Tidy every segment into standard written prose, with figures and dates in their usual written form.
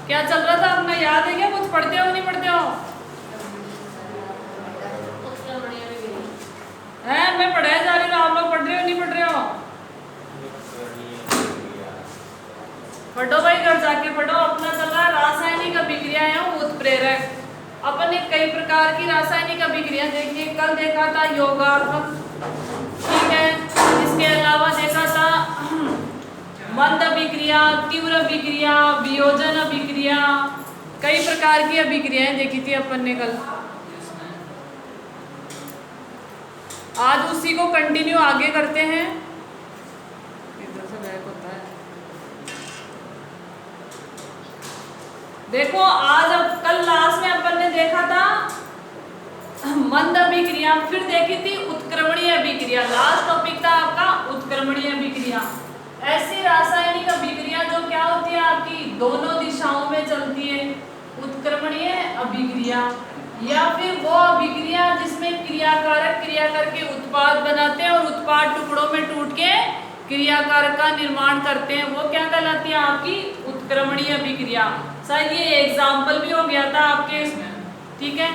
क्या चल रहा था अपना, याद है क्या? कुछ पढ़ते हो नहीं पढ़ते हो? है, मैं पढ़ाया जा रही हूँ, आप लोग पढ़ रहे हो नहीं पढ़ रहे हो? पढ़ो भाई, घर जाके पढ़ो। अपना चल रहा है रासायनिक अभिक्रियाएं उत्प्रेरक। अपन ने कई प्रकार की रासायनिक अभिक्रिया देखी। कल देखा था योगात्मक, ठीक है। इसके अलावा देखा था मंद अभिक्रिया, तीव्र अभिक्रिया, वियोजन अभिक्रिया। कई प्रकार की अभिक्रियाएं देखी थी अपन ने कल। आज उसी को कंटिन्यू आगे करते हैं। इधर से बैक होता है। देखो आज, अब कल लास्ट में अपन ने देखा था मंद अभिक्रिया, फिर देखी थी उत्क्रमणीय अभिक्रिया। लास्ट टॉपिक था आपका उत्क्रमणीय अभिक्रिया। ऐसी रासायनिक अभिक्रिया जो क्या होती है आपकी, दोनों दिशाओं में चलती है। उत्क्रमणीय अभिक्रिया, या फिर वो अभिक्रिया जिसमें क्रियाकारक क्रिया करके उत्पाद बनाते हैं और उत्पाद टुकड़ों में टूट के क्रियाकारक का निर्माण करते हैं, वो क्या कहलाती है आपकी उत्क्रमणीय अभिक्रिया। शायद ये एग्जाम्पल भी हो गया था आपके इसमें, ठीक है।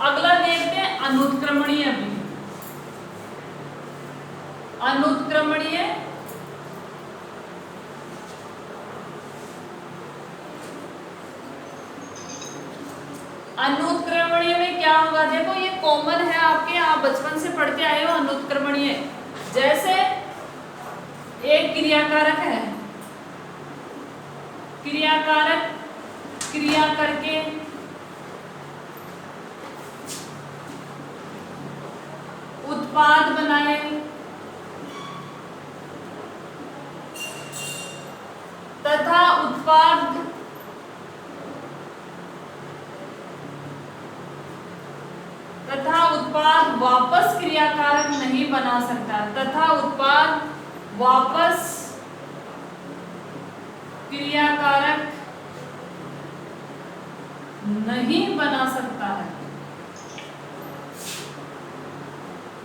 अगला देखते हैं अनुत्क्रमणीय अभिक्रिया। अनुत्क्रमणीय अनुत्क्रमणीय में क्या होगा, देखो ये कॉमन है आपके, आप बचपन से पढ़ते आए हो। अनुत्क्रमणीय जैसे एक क्रियाकारक है, क्रियाकारक क्रिया करके उत्पाद बनाए, तथा उत्पाद वापस क्रियाकारक नहीं बना सकता, तथा उत्पाद वापस क्रियाकारक नहीं बना सकता है।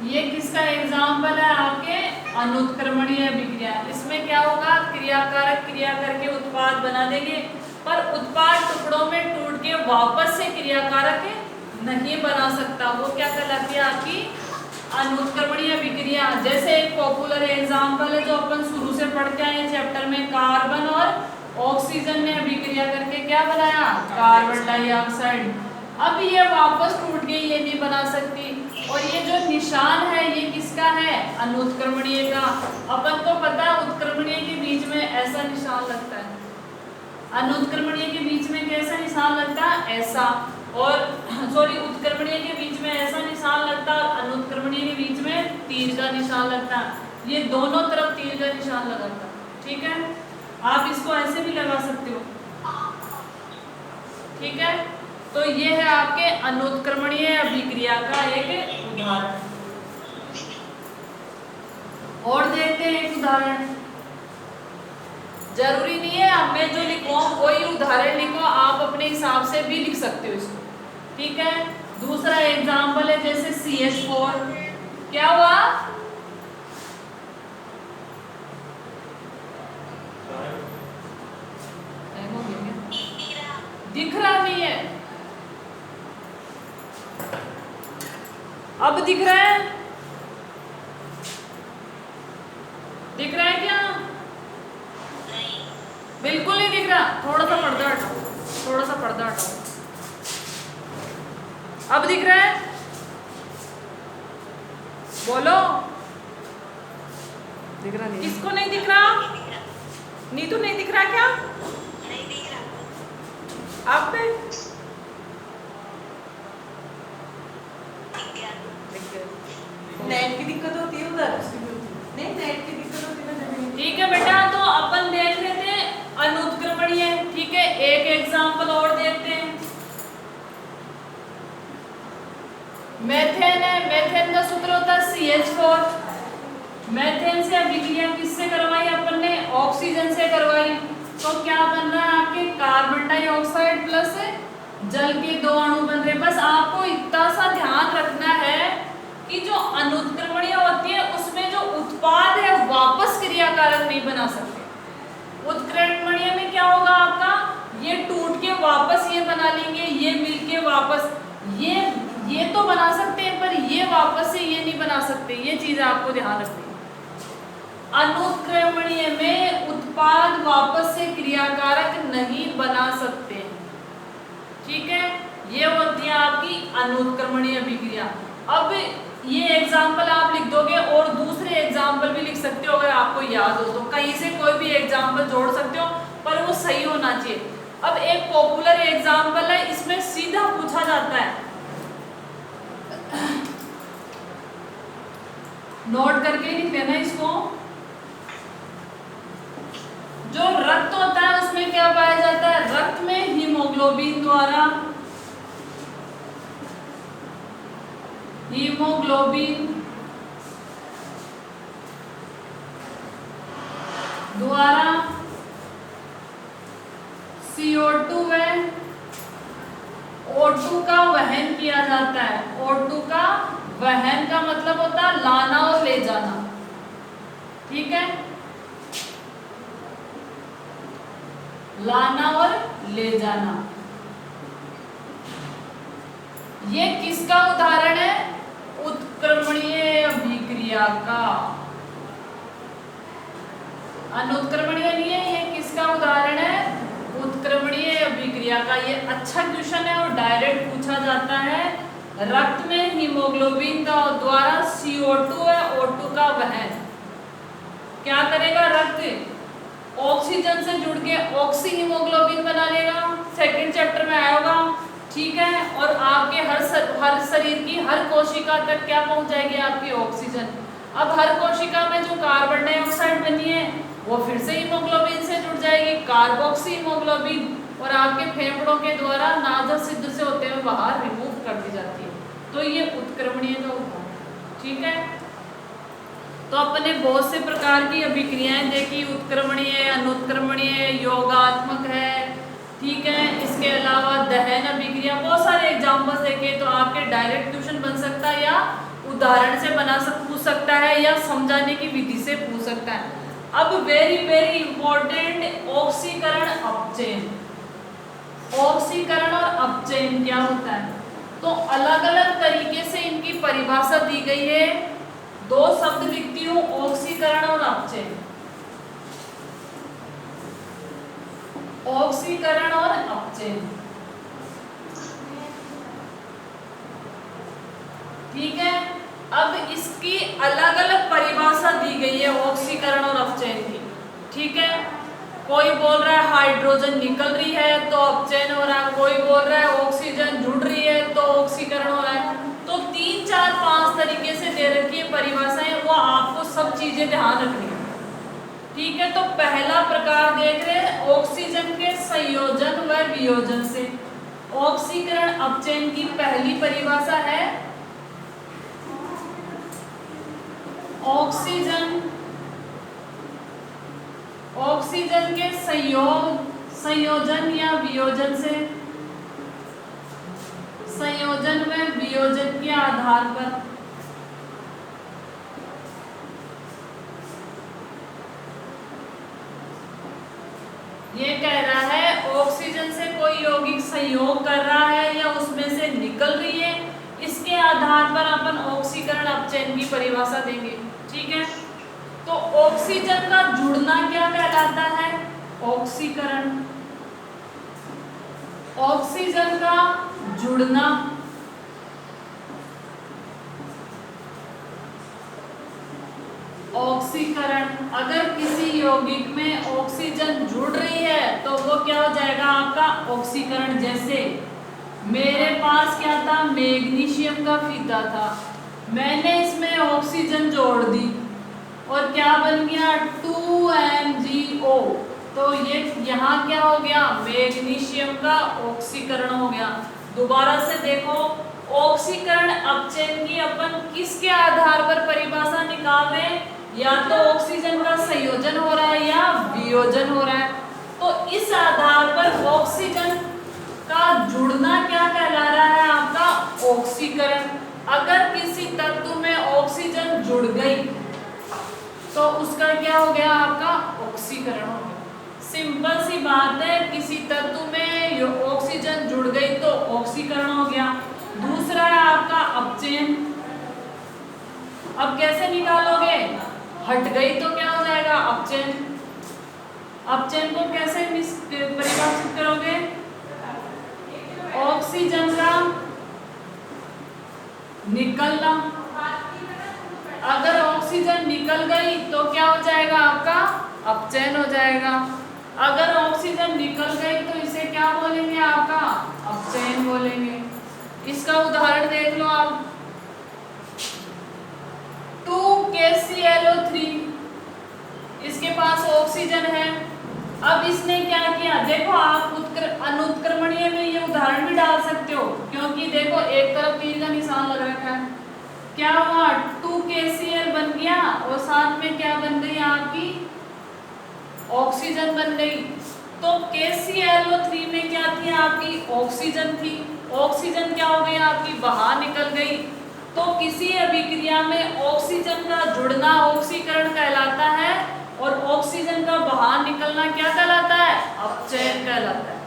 ये किसका एग्जाम्पल है आपके अनुत्क्रमणीय अभिक्रिया। इसमें क्या होगा, क्रियाकारक क्रिया करके उत्पाद बना देंगे, पर उत्पाद टुकड़ों में टूट के वापस से क्रियाकारक नहीं बना सकता। वो क्या कहलाती है आपकी अनुत्क्रमणीय अभिक्रिया। जैसे एक पॉपुलर एग्जाम्पल है जो अपन शुरू से पढ़ते आए चैप्टर में, कार्बन और ऑक्सीजन ने अभिक्रिया करके क्या बनाया, कार्बन डाइऑक्साइड। अब ये वापस टूट गई, ये नहीं बना सकती। और ये जो निशान है ये किसका है, अनुत्क्रमणीय का। अपन को पता है उत्क्रमणीय के बीच में ऐसा निशान लगता है, अनुत्क्रमणीय के बीच में कैसा निशान लगता है, ऐसा। और सॉरी, उत्क्रमणीय के बीच में ऐसा निशान लगता है, अनुत्क्रमणीय के बीच में तीर का निशान लगता है। ये दोनों तरफ तीर का निशान लगाता है, ठीक है। आप इसको ऐसे भी लगा सकते हो, ठीक है। तो ये है आपके अनुत्क्रमणीय अभिक्रिया का एक उदाहरण। और देखते हैं एक उदाहरण। जरूरी नहीं है अब मैं जो लिखूं वही उदाहरण लिखो, आप अपने हिसाब से भी लिख सकते हो इसको, ठीक है। दूसरा एग्जाम्पल है जैसे CH4। क्या हुआ, दिख रहा नहीं है, अब दिख रहा है, दिख रहा है क्या? बिल्कुल नहीं दिख रहा। थोड़ा सा पर्दा हटाओ, थोड़ा सा पर्दा हटाओ। अब दिख रहा है, बोलो। दिख रहा नहीं, किसको नहीं दिख रहा? नीतू नहीं दिख रहा क्या? नहीं दिख रहा। अब नेट की दिक्कत होती है उधर, नहीं नेट की दिक्कत होती है। ठीक है बेटा, तो अपन देख रहे थे अनुत्क्रमणीय, ठीक है। एक एग्जांपल और देखते हैं। मेथेन है, मेथेन का सूत्र होता है CH4। मेथेन से अभिक्रिया किससे करवाई अपन ने, ऑक्सीजन से करवाई। तो क्या बन रहा है आपके कार्बन डाइऑक्साइड प्लस जल के 2 अणु बन रहे। बस आपको इतना सा ध्यान रखना है कि जो अनुत्क्रमणीय होती है उसमें जो उत्पाद है वापस क्रियाकारक नहीं बना सकते। उत्क्रमणीय में क्या होगा आपका, ये टूट के वापस ये बना लेंगे, ये मिलके वापस ये तो बना सकते हैं, पर ये वापस से ये नहीं बना सकते। ये चीज आपको ध्यान रखनी है। अनुत्क्रमणीय में उत्पाद वापस से क्रियाकारक नहीं बना सकते, ठीक है। ये होती है आपकी अनुत्क्रमणीय अभिक्रिया। अब ये एग्जाम्पल आप लिख दोगे और दूसरे एग्जाम्पल भी लिख सकते हो, अगर आपको याद हो तो कहीं से कोई भी एग्जाम्पल जोड़ सकते हो, पर वो सही होना चाहिए। अब एक पॉपुलर एग्जाम्पल है, इसमें सीधा पूछा जाता है, नोट करके लिख लेना इसको। जो रक्त होता है उसमें क्या पाया जाता है? रक्त में हीमोग्लोबिन द्वारा CO2 व O2 का वहन किया जाता है। O2 का वहन का मतलब होता है लाना और ले जाना, ठीक है, लाना और ले जाना। ये किसका उदाहरण है? उत्क्रमणीय अभिक्रिया का। अनुत्क्रमणीय नहीं है, ये किसका उदाहरण है? उत्क्रमणीय अभिक्रिया का। ये अच्छा क्वेश्चन है और डायरेक्ट पूछा जाता है। रक्त में हीमोग्लोबिन का द्वारा CO2 है O2 का वहन क्या करेगा? रक्त ऑक्सीजन से जुड़ के ऑक्सी हीमोग्लोबिन बना लेगा, सेकंड चैप्टर में आया होगा, ठीक है। और आपके हर शरीर की हर कोशिका तक क्या पहुंच जाएगी? आपकी ऑक्सीजन। अब हर कोशिका में जो कार्बन डाइऑक्साइड बनी है वो फिर से हीमोग्लोबिन से जुड़ जाएगी, कार्बोक्सी हीमोग्लोबिन, और आपके फेफड़ों के द्वारा नाजर छिद्र से होते हुए बाहर रिमूव कर दी जाती है। तो ये उत्क्रमणीय का उदाहरण, ठीक है। तो अपने बहुत से प्रकार की अभिक्रियाएं देखी, उत्क्रमणीय, अनुत्क्रमणीय, योगात्मक है, ठीक है। इसके अलावा दहन अभिक्रिया, बहुत सारे एग्जाम्पल्स देखे। तो आपके डायरेक्ट क्वेश्चन बन सकता है, या उदाहरण से पूछ सकता है, या समझाने की विधि से पूछ सकता है। अब वेरी वेरी इंपॉर्टेंट, ऑक्सीकरण अपचयन। ऑक्सीकरण और अपचयन क्या होता है? तो अलग अलग तरीके से इनकी परिभाषा दी गई है। दो शब्द लिखती हूं, ऑक्सीकरण और अपचयन। ऑक्सीकरण और अपचयन, ठीक है। अब इसकी अलग अलग परिभाषा दी गई है ऑक्सीकरण और अपचयन की, ठीक है। कोई बोल रहा है हाइड्रोजन निकल रही है तो अपचयन हो रहा है, कोई बोल रहा है ऑक्सीजन जुड़ रही है तो ऑक्सीकरण हो रहा है। तो 3, 4, 5 तरीके से दे रखी है परिभाषाएं, वो आपको सब चीजें ध्यान रखनी है, ठीक है। तो पहला प्रकार देख रहे हैं ऑक्सीजन के संयोजन व वियोजन से। ऑक्सीकरण अपचयन की पहली परिभाषा है ऑक्सीजन के संयोजन या वियोजन से, संयोजन व वियोजन के आधार पर ये कह रहा है ऑक्सीजन से कोई यौगिक संयोग कर रहा है या उसमें से निकल रही है, इसके आधार पर अपन ऑक्सीकरण अपचयन की परिभाषा देंगे, ठीक है। तो ऑक्सीजन का जुड़ना क्या कहलाता है? ऑक्सीकरण। ऑक्सीजन का जुड़ना, ऑक्सीकरण। अगर किसी यौगिक में ऑक्सीजन जुड़ रही है तो वो क्या हो जाएगा? आपका ऑक्सीकरण। जैसे मेरे पास क्या था? मैग्नीशियम का फीता था, मैंने इसमें ऑक्सीजन जोड़ दी और क्या बन गया? 2MgO। तो ये यहाँ क्या हो गया? मैग्नीशियम का ऑक्सीकरण हो गया। दोबारा से देखो, ऑक्सीकरण अपचयन की अपन किसके आधार पर परिभाषा निकाल रहे हैं? या तो ऑक्सीजन का संयोजन हो रहा है या वियोजन हो रहा है। तो इस आधार पर ऑक्सीजन का जुड़ना क्या कहला रहा है? आपका ऑक्सीकरण। अगर किसी तत्व में ऑक्सीजन जुड़ गई तो उसका क्या हो गया? आपका ऑक्सीकरण हो गया। सिंपल सी बात है, किसी तत्व में ये ऑक्सीजन जुड़ गई तो ऑक्सीकरण हो गया। दूसरा है आपका अपचयन। अब कैसे निकालोगे? हट गई तो क्या हो जाएगा? अपचयन। अपचयन को कैसे परिभाषित करोगे? ऑक्सीजन का निकलना। अगर ऑक्सीजन निकल गई तो क्या हो जाएगा? आपका अपचयन हो जाएगा। अगर ऑक्सीजन निकल गई तो इसे क्या बोलेंगे? आपका अपचयन बोलेंगे। इसका उदाहरण देख लो आप। 2KClO3, इसके पास ऑक्सीजन है। अब इसने क्या किया? देखो आप अनुत्क्रमणीय में ये उदाहरण भी डाल सकते हो, क्योंकि देखो एक तरफ तीर का निशान लग रखा है। क्या हुआ? 2KCl बन गया और साथ में क्या बन गई? आपकी ऑक्सीजन बन गई। तो KClO3 में क्या थी? आपकी ऑक्सीजन थी। ऑक्सीजन क्या हो गई? आपकी बाहर निकल गई। तो किसी अभिक्रिया में ऑक्सीजन का जुड़ना ऑक्सीकरण कहलाता है और ऑक्सीजन का बाहर निकलना क्या कहलाता है? अपचयन कहलाता है।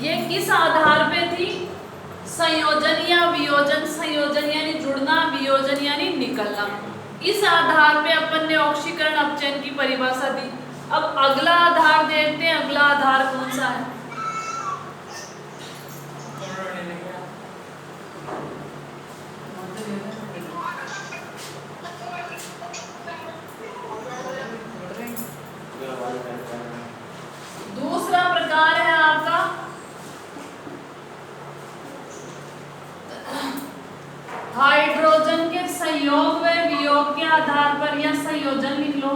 ये किस आधार पे थी? संयोजन या वियोजन। संयोजन यानी जुड़ना, वियोजन यानी निकलना। इस आधार पे अपन ने ऑक्सीकरण अपचयन की परिभाषा दी। अब अगला आधार देखते हैं, अगला आधार कौन सा है? दूसरा प्रकार है आपका हाइड्रोजन के संयोग व वियोग के आधार पर, या संयोजन लिख लो।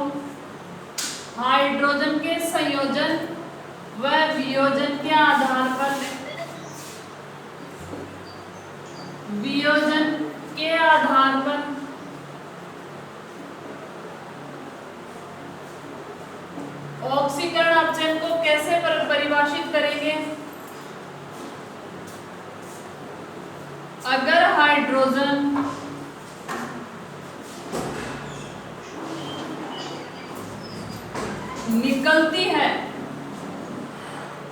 हाइड्रोजन के संयोजन व वियोजन के आधार पर, वियोजन के आधार पर ऑक्सीकरण अपचयन को कैसे परिभाषित करेंगे? अगर हाइड्रोजन निकलती है,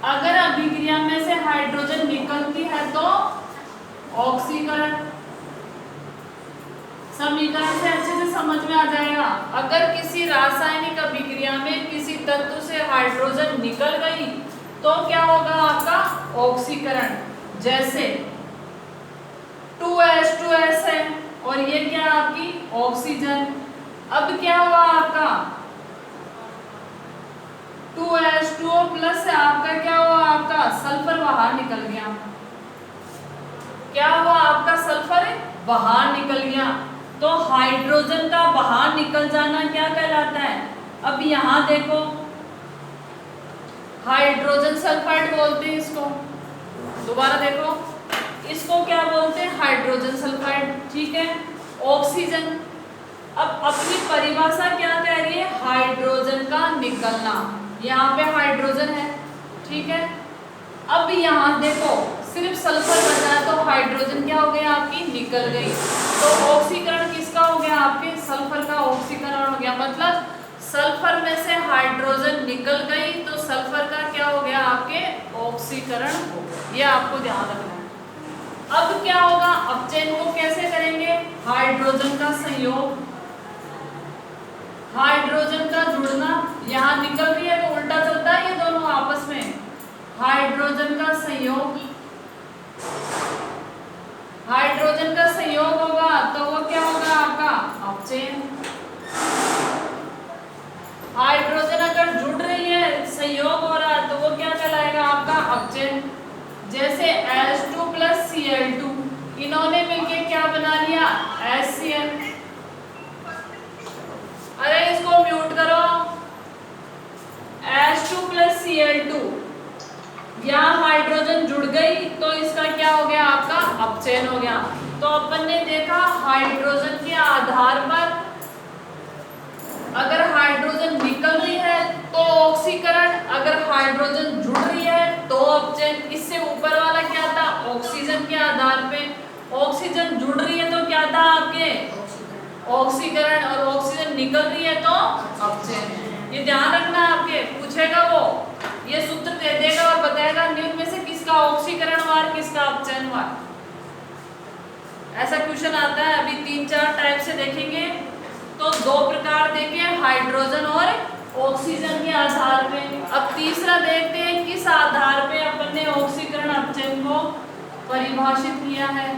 अगर अभिक्रिया में से हाइड्रोजन निकलती है तो ऑक्सीकरण। समीकरण से अच्छे से समझ में आ जाएगा। अगर किसी रासायनिक अभिक्रिया में किसी तत्व से हाइड्रोजन निकल गई तो क्या होगा? आपका ऑक्सीकरण। जैसे 2H2S है और ये क्या आपकी ऑक्सीजन। अब क्या हुआ? आपका 2H2O प्लस है, आपका क्या हुआ? आपका सल्फर बाहर निकल गया। क्या हुआ? आपका सल्फर बाहर निकल गया। तो हाइड्रोजन का बाहर निकल जाना क्या कहलाता है? अब यहां देखो, हाइड्रोजन सल्फाइड बोलते हैं इसको। दोबारा देखो, इसको क्या बोलते हैं? Hydrogen sulphide. ठीक है। ऑक्सीजन, अब अपनी परिभाषा क्या कह रही है? हाइड्रोजन का निकलना। यहाँ पे हाइड्रोजन है, ठीक है। अब यहाँ देखो सिर्फ सल्फर बचा है तो हाइड्रोजन क्या हो गया? आपकी निकल गई। तो ऑक्सीकरण किसका हो गया? आपके सल्फर का ऑक्सीकरण हो गया। मतलब सल्फर में से हाइड्रोजन निकल गई तो सल्फर का क्या हो गया? आपके ऑक्सीकरण हो गया। ये आपको ध्यान रखना है। अब क्या होगा? अपचयन को कैसे करेंगे? हाइड्रोजन का संयोग, हाइड्रोजन का जुड़ना। यहाँ निकल रही है तो उल्टा चलता है ये दोनों आपस में। हाइड्रोजन का संयोग, हाइड्रोजन का संयोग होगा तो वो क्या होगा? आपका अपचयन। हाइड्रोजन अगर जुड़ रही है, संयोग हो रहा है, तो वो क्या कहलाएगा? आपका अपचयन। जैसे H2 प्लस Cl2, इन्होंने मिलके क्या बना लिया? HCl। अरे इसको म्यूट करो। H2 प्लस Cl2, यहाँ हाइड्रोजन जुड़ गई तो इसका क्या हो गया? आपका अपचयन हो गया। तो अपन ने देखा हाइड्रोजन के आधार पर अगर हाइड्रोजन निकल रही है तो ऑक्सीकरण, अगर हाइड्रोजन जुड़ रही है तो अपचयन। इससे ऊपर वाला क्या था? ऑक्सीजन के आधार पे। ऑक्सीजन जुड़ रही है तो क्या था? आपके ऑक्सीकरण, और ऑक्सीजन निकल रही है तो अपचयन। ये ध्यान रखना है, आपके पूछेगा वो ये सूत्र दे देगा और बताएगा निम्न में से किसका ऑक्सीकरण वार किसका अपचयन वार। ऐसा क्वेश्चन आता है। अभी 3-4 टाइप से देखेंगे। तो 2 प्रकार देखे, हाइड्रोजन और ऑक्सीजन के आधार पे। अब तीसरा देखते हैं किस आधार पे अपन ने ऑक्सीकरण अपचयन को परिभाषित किया है।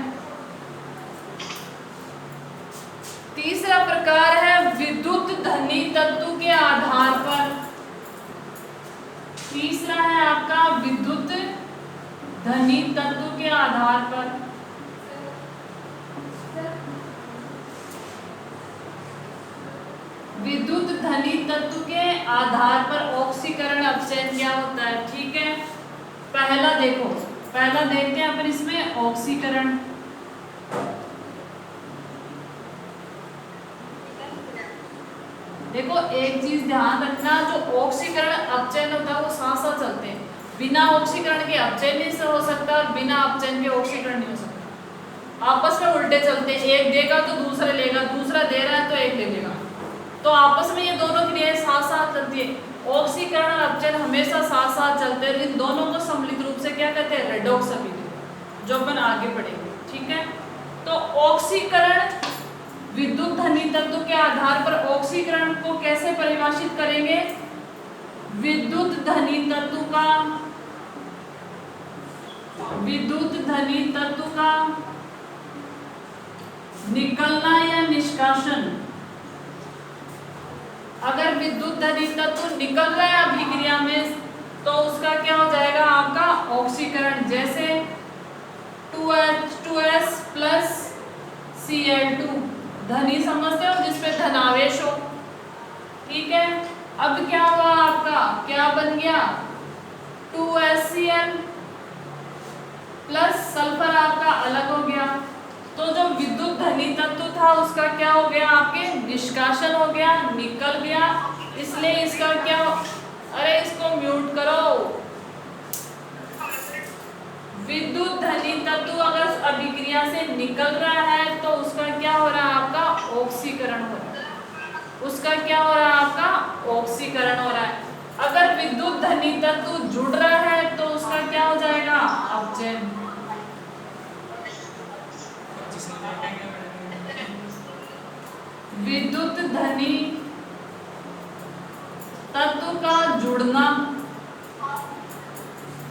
तीसरा प्रकार है विद्युत धनी तत्व के आधार पर। तीसरा है आपका विद्युत धनी तत्व के आधार पर। विद्युत धनी तत्व के आधार पर ऑक्सीकरण अपचयन क्या होता है। ठीक है, पहला देखो, पहला देखते हैं अपन इसमें ऑक्सीकरण। देखो एक चीज ध्यान रखना, जो ऑक्सीकरण अपचयन होता है वो साथ साथ चलते हैं। बिना ऑक्सीकरण के अपचयन नहीं हो सकता और बिना अपचयन के ऑक्सीकरण नहीं हो सकता। आपस में उल्टे चलते हैं, एक देगा तो दूसरा लेगा, दूसरा दे रहा है तो एक ले लेगा। तो आपस में ये दोनों क्रियाएं साथ साथ चलती है। ऑक्सीकरण और अपचयन हमेशा साथ साथ चलते हैं। इन दोनों को सम्मिलित रूप से क्या कहते हैं, रेडॉक्स अभिक्रिया, जो अपन आगे पढ़ेंगे। ठीक है, तो ऑक्सीकरण विद्युत धनी तत्व के आधार पर ऑक्सीकरण को कैसे परिभाषित करेंगे। विद्युत धनी तत्व का निकलना या निष्कासन। अगर विद्युत धनी तत्व निकल रहा है अभिक्रिया में तो उसका क्या हो जाएगा आपका ऑक्सीकरण। जैसे 2H2S प्लस Cl2 धनी समझते हो, जिसपे धनावेश हो। ठीक है, अब क्या हुआ आपका, क्या बन गया 2HCl प्लस सल्फर आपका अलग हो गया। तो जो विद्युत धनी तत्व था उसका क्या हो गया, आपके निष्कासन हो गया, निकल गया। इसलिए इसका क्या, अरे इसको म्यूट करो। विद्युत धनी तत्व अगर अभिक्रिया से निकल रहा है तो उसका क्या हो रहा है, आपका ऑक्सीकरण हो रहा है। उसका क्या हो रहा है, आपका ऑक्सीकरण हो रहा है। अगर विद्युत धनी तत्व जुड़ रहा है तो उसका क्या हो जाएगा, अपचयन। विद्युत धनी तत्व का जुड़ना,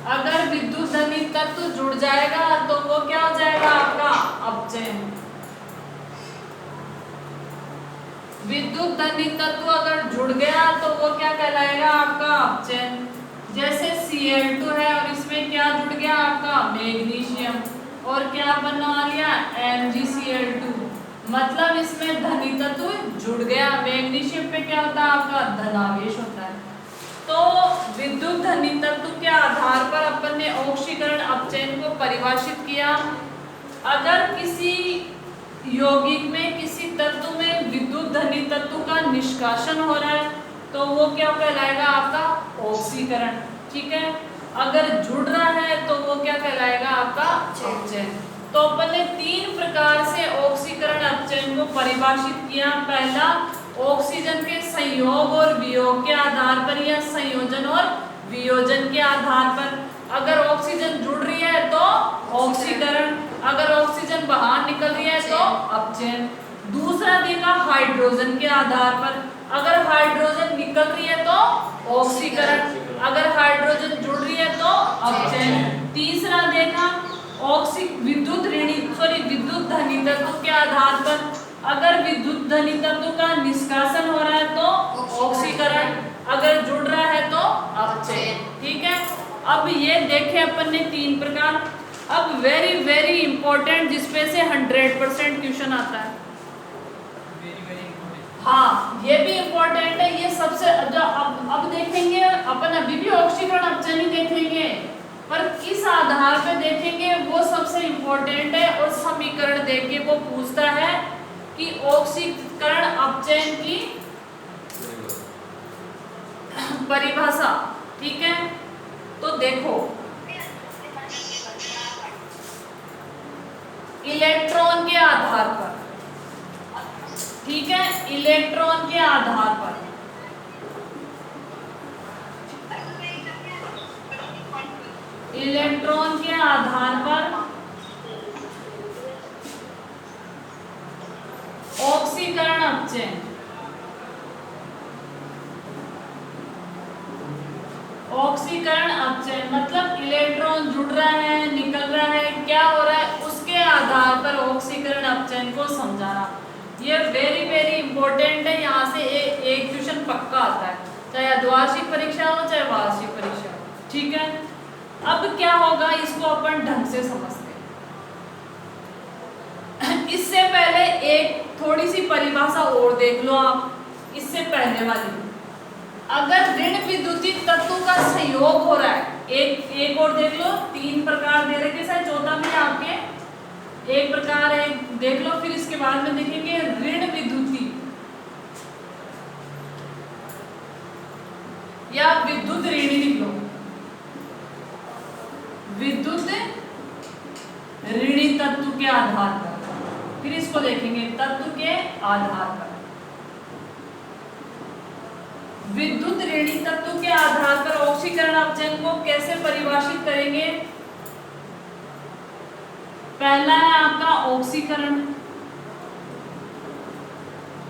अगर विद्युत धनी तत्व जुड़ जाएगा तो वो क्या हो जाएगा आपका अपचयन। विद्युत धनी तत्व अगर जुड़ गया तो वो क्या कहलाएगा आपका अपचयन। जैसे Cl2 है और इसमें क्या जुड़ गया आपका मैग्नीशियम, और क्या बनवा लिया MgCl2, मतलब इसमें धनी तत्व जुड़ गया। मैग्नीशियम पे क्या होता है आपका धनावेश होता है। तो विद्युत धनी तत्व के आधार पर अपन ने ऑक्सीकरण अपचयन को परिभाषित किया। अगर किसी यौगिक में, किसी तत्व में विद्युत धनी तत्व का निष्कासन हो रहा है तो वो क्या कहलाएगा आपका ऑक्सीकरण। ठीक है, अगर जुड़ रहा है तो वो क्या कहलाएगा आपका अपचयन। तो अपन ने 3 प्रकार से ऑक्सीकरण अपचयन को परिभाषित किया। पहला, ऑक्सीजन के संयोग और वियोग के आधार पर या संयोजन और वियोजन के आधार पर। अगर ऑक्सीजन जुड़ रही है तो ऑक्सीकरण, अगर ऑक्सीजन बाहर निकल रही है तो अपचयन। दूसरा देखा हाइड्रोजन के आधार पर, अगर हाइड्रोजन निकल रही है तो ऑक्सीकरण, अगर हाइड्रोजन जुड़ रही है तो अपचयन। तीसरा देखा विद्युत धनी तत्व के आधार पर, अगर विद्युत धनी तत्व का निष्कासन हो रहा है तो ऑक्सीकरण, अगर जुड़ रहा है तो अपचयन। ठीक है, अब ये देखे अपन ने 3 प्रकार। अब वेरी वेरी इंपॉर्टेंट, जिसपे से 100% क्वेश्चन आता है। हाँ, ये भी इम्पोर्टेंट है। ये सबसे जो अब देखेंगे अपन, अभी भी ऑक्सीकरण अपचयन ही देखेंगे, पर किस आधार पे देखेंगे वो सबसे इम्पोर्टेंट है। और समीकरण देख के वो पूछता है कि ऑक्सीकरण अपचयन की परिभाषा। ठीक है, तो देखो इलेक्ट्रॉन के आधार पर, ठीक ठीक है, इलेक्ट्रॉन के आधार पर। इलेक्ट्रॉन के आधार पर ऑक्सीकरण अपचयन। ऑक्सीकरण अपचयन मतलब इलेक्ट्रॉन जुड़ रहा है, निकल रहा है, क्या हो रहा है, उसके आधार पर ऑक्सीकरण अपचयन को समझाना। ये वेरी वेरी इंपॉर्टेंट है। यहाँ से एक क्वेश्चन पक्का आता है, चाहे द्विवार्षिक परीक्षा हो चाहे वार्षिक परीक्षा हो। ठीक है, अब क्या होगा, इसको अपन ढंग से समझते हैं। इससे पहले एक थोड़ी सी परिभाषा और देख लो आप, इससे पहले वाली। अगर ऋण विद्युतीय तत्व का संयोग हो रहा है, एक और देख लो, 3 प्रकार दे रखे, शायद चौथा भी आपके एक प्रकार है, देख लो। फिर इसके बाद में देखेंगे ऋण विद्युतीय या विद्युत ऋणी लिख लो, विद्युत ऋणी तत्व के आधार पर। फिर इसको देखेंगे तत्व के आधार पर। विद्युत ऋणी तत्व के आधार पर ऑक्सीकरण अपचयन को कैसे परिभाषित करेंगे। पहला है आपका ऑक्सीकरण।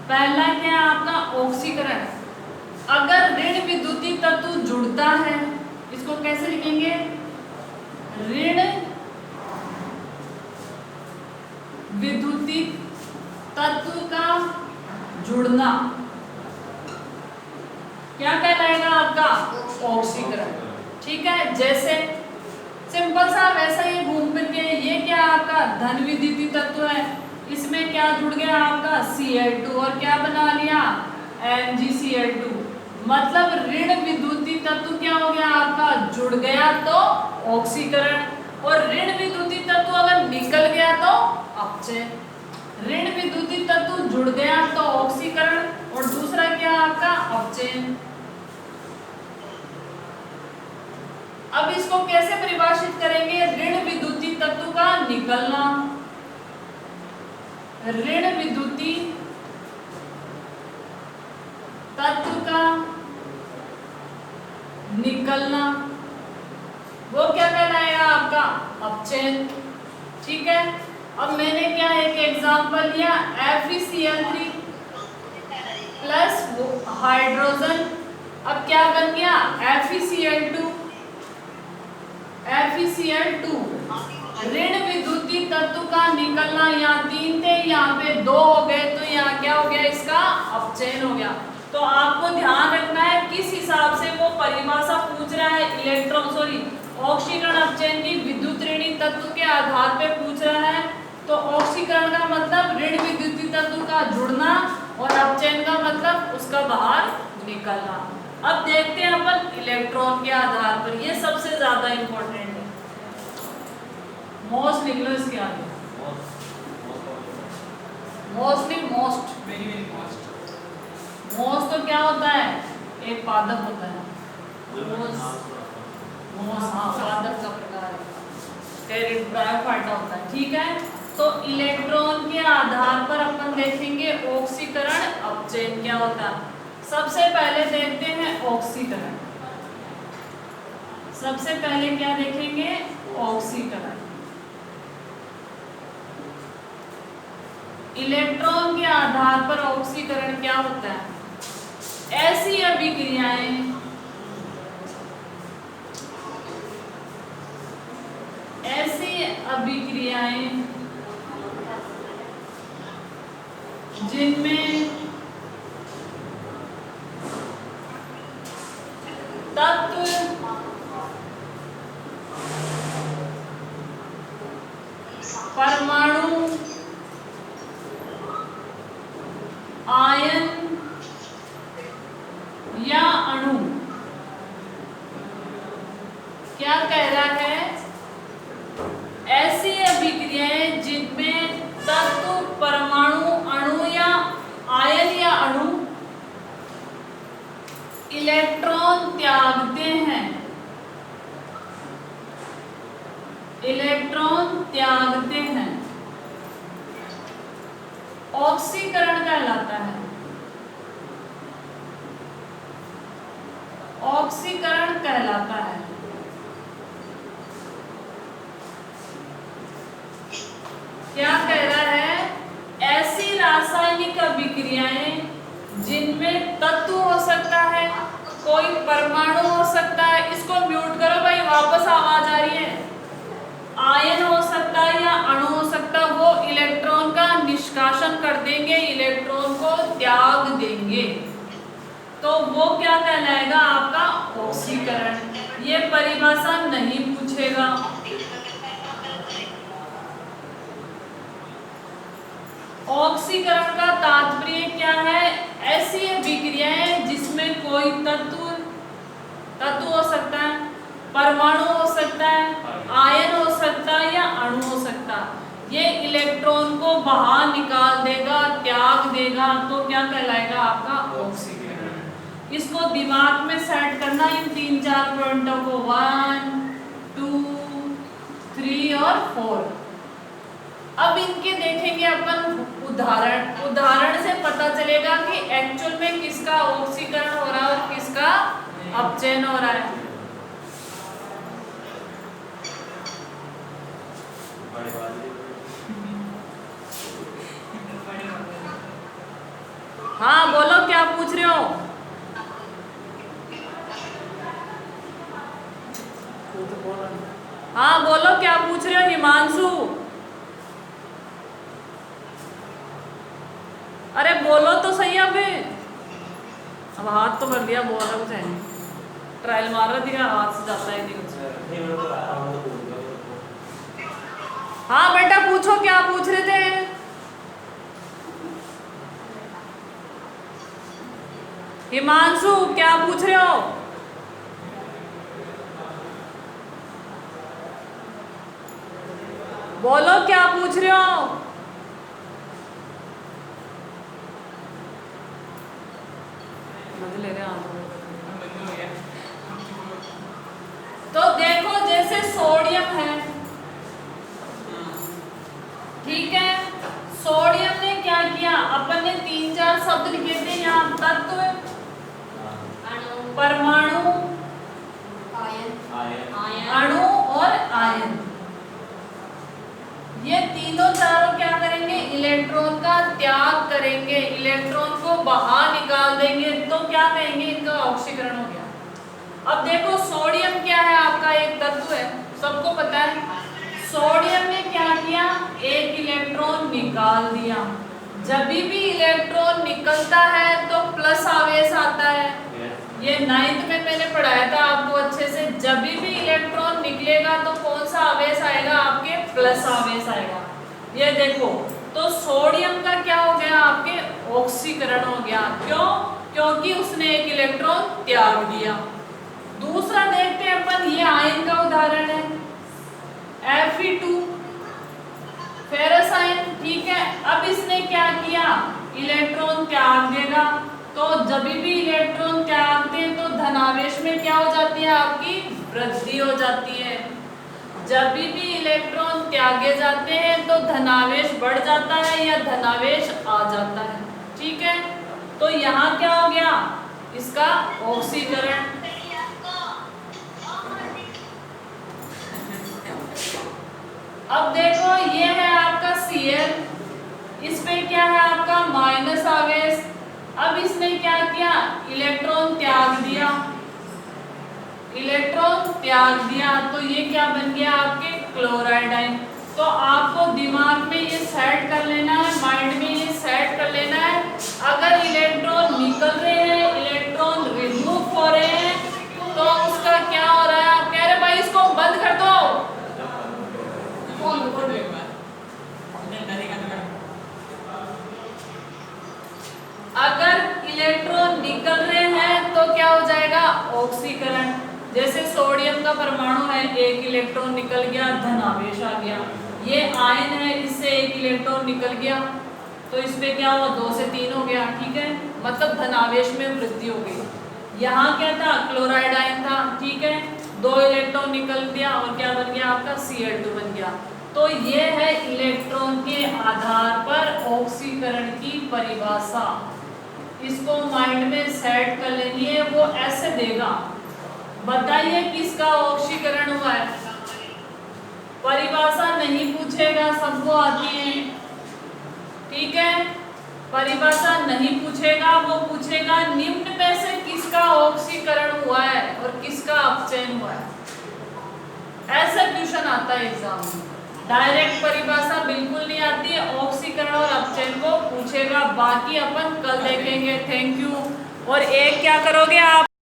पहला क्या है आपका ऑक्सीकरण। अगर ऋण विद्युतीय तत्व जुड़ता है, इसको कैसे लिखेंगे, ऋण विद्युतीय तत्व का जुड़ना क्या कहलाएगा आपका, ऑक्सीकरण। ठीक है, जैसे सिंपल सा वैसा ही घूम फिर के, ये क्या आपका धन विद्युतीय तत्व है, इसमें क्या जुड़ गया आपका Cl2 और क्या बना लिया MgCl2। मतलब ऋण विद्युतीय तत्व क्या हो गया आपका, जुड़ गया तो ऑक्सीकरण, और ऋण विद्युतीय तत्व अगर निकल गया तो अपचयन। ऋण विद्युतीय तत्व जुड़ गया तो ऑक्सीकरण, और दूसरा क्या आपका अपचयन। अब इसको कैसे परिभाषित करेंगे, ऋण विद्युतीय तत्व का निकलना। ऋण विद्युतीय तत्व का निकलना वो क्या कहलाएगा आपका, अपचयन। ठीक है, अब मैंने क्या एक एग्जांपल लिया, FeCl3 प्लस हाइड्रोजन, अब क्या बन गया FeCl2। FeCl2 ऋण विद्युतीय तत्व का निकलना, यहाँ 3 थे, यहाँ पे 2 हो गए, तो यहाँ क्या हो गया, इसका अपचयन हो गया। तो आपको ध्यान रखना है किस हिसाब से वो परिभाषा पूछ रहा है, ऑक्सीकरण अपचयन की विद्युत ऋणी तत्व के आधार पे पूछ रहा है। तो ऑक्सीकरण का मतलब ऋण विद्युतीय तत्व का जुड़ना, और अपचयन का मतलब उसका बाहर निकलना। अब देखते हैं अपन इलेक्ट्रॉन के आधार पर, ये सबसे ज्यादा इंपॉर्टेंट है। मोस्ट लिख लो इसके आगे, mostly most very very fast. Most तो क्या होता है, एक पादप होता है, मोस्ट हाँ पादप का प्रकार है, ब्रायोफाइटा होता है। ठीक है, तो इलेक्ट्रॉन के आधार पर अपन देखेंगे ऑक्सीकरण अपचयन क्या होता है। सबसे पहले देखते हैं ऑक्सीकरण। सबसे पहले क्या देखेंगे, ऑक्सीकरण। इलेक्ट्रॉन के आधार पर ऑक्सीकरण क्या होता है, ऐसी अभिक्रियाएं जिनमें तत्व परमाणु आयन या अणु, क्या कह रहा है, ऐसी अभिक्रियाएं जिनमें तत्व परमाणु अणु या आयन या अणु इलेक्ट्रॉन त्यागते हैं, इलेक्ट्रॉन त्यागते हैं। ऑक्सीकरण का कहलाता है? ऑक्सीकरण कहलाता है। क्या कह रहा है? ऐसी रासायनिक अभिक्रियाएं जिनमें तत्व हो सकता है, कोई परमाणु हो सकता है, इसको म्यूट करो भाई, वापस आवाज आ रही है, आयन हो सकता है या अणु हो सकता है, वो इलेक्ट्रॉन का निष्कासन कर देंगे, इलेक्ट्रॉन को त्याग देंगे, तो वो क्या कहलाएगा? आपका ऑक्सीकरण। ये परिभाषा नहीं पूछेगा। ऑक्सीकरण का तात्पर्य क्या है? ऐसी अभिक्रियाएं जिसमें कोई तत्व हो सकता है, परमाणु हो सकता है, आयन हो सकता है या अणु हो सकता है, ये इलेक्ट्रॉन को बाहर निकाल देगा, त्याग देगा, तो क्या कहलाएगा? आपका ऑक्सीकरण। इसको दिमाग में सेट करना, इन 3-4 पॉइंटों को, 1, 2, 3 और 4। अब इनके देखेंगे अपन उदाहरण से पता चलेगा कि एक्चुअल में किसका ऑक्सीकरण हो रहा है और किसका अपचयन हो रहा है। हाँ बोलो, क्या पूछ रहे हो? हाँ बोलो, क्या पूछ रहे हो हिमांशु? अरे बोलो तो सही। अब हाथ तो भर दिया, बोल रहा कुछ है नहीं, ट्रायल मार रहा दिखा, हाथ से जाता है नहीं कुछ। हाँ बेटा पूछो, क्या पूछ रहे थे? हिमांशु क्या पूछ रहे हो? बोलो, क्या पूछ रहे हो? ले रहे तो देखो, जैसे सोडियम है, ठीक है, सोडियम ने क्या किया? अपन ने 3-4 शब्द लिखे थे यहाँ, तत्व, परमाणु, अणु और आयन। ये तीनों चारों क्या करेंगे? इलेक्ट्रॉन का त्याग करेंगे, इलेक्ट्रॉन को बाहर निकाल देंगे, तो क्या कहेंगे? इनका ऑक्सीकरण हो गया। अब देखो, सोडियम क्या है? आपका एक तत्व है, सबको पता है। सोडियम ने क्या किया? एक इलेक्ट्रॉन निकाल दिया। जब भी इलेक्ट्रॉन निकलता है तो प्लस आवेश आता है। ये 9th में मैंने पढ़ाया था आपको अच्छे से। जब भी इलेक्ट्रॉन निकलेगा तो कौन सा आवेश आएगा? आपके प्लस आवेश आएगा। ये देखो, तो सोडियम का क्या हो गया? आपके ऑक्सीकरण हो गया। क्यों? क्योंकि उसने एक इलेक्ट्रॉन त्याग दिया। दूसरा देखते हैं अपन, ये आयन का उदाहरण है, Fe2 फेरस आयन, ठीक है। अब इसने क्या किया? इलेक्ट्रॉन त्याग देगा। तो जब भी इलेक्ट्रॉन त्यागते हैं तो धनावेश में क्या हो जाती है? आपकी वृद्धि हो जाती है। जब भी इलेक्ट्रॉन त्यागे जाते हैं तो धनावेश बढ़ जाता है या धनावेश आ जाता है, ठीक है। तो यहाँ क्या हो गया? इसका ऑक्सीकरण। अब देखो, ये है आपका Cl, इस पे क्या है? आपका माइनस आवेश। अब इसने क्या किया? इलेक्ट्रॉन त्याग दिया, इलेक्ट्रॉन त्याग दिया, तो ये क्या बन गया? आपके क्लोराइड आयन। तो आपको दिमाग में ये सेट कर लेना है, माइंड में ये सेट कर लेना है, अगर इलेक्ट्रॉन निकल रहे हैं, इलेक्ट्रॉन रिमूव हो रहे हैं, तो उसका क्या हो रहा है? आप कह रहे भाई इसको बंद कर दो, अगर इलेक्ट्रॉन निकल रहे हैं तो क्या हो जाएगा? ऑक्सीकरण। जैसे सोडियम का परमाणु है, एक इलेक्ट्रॉन निकल गया, धनावेश आ गया। ये आयन है, इससे एक इलेक्ट्रॉन निकल गया, तो इस पे क्या हुआ? 2 से 3 हो गया, ठीक है, मतलब धनावेश में वृद्धि हो गई। यहाँ क्या था? क्लोराइड आयन था, ठीक है, 2 इलेक्ट्रॉन निकल दिया और क्या बन गया? आपका Cl2 बन गया। तो ये है इलेक्ट्रॉन के आधार पर ऑक्सीकरण की परिभाषा, इसको माइंड में सेट कर लेनी है। वो ऐसे देगा, बताइए किसका ऑक्सीकरण हुआ है। परिभाषा नहीं पूछेगा, सबको आती है, ठीक है। परिभाषा नहीं पूछेगा, वो पूछेगा निम्न में से किसका ऑक्सीकरण हुआ है और किसका अपचयन हुआ है। ऐसा क्वेश्चन आता है एग्जाम में। डायरेक्ट परिभाषा बिल्कुल नहीं आती है, ऑक्सीकरण और अपचयन को पूछेगा। बाकी अपन कल देखेंगे। Thank you. और एक क्या करोगे आप,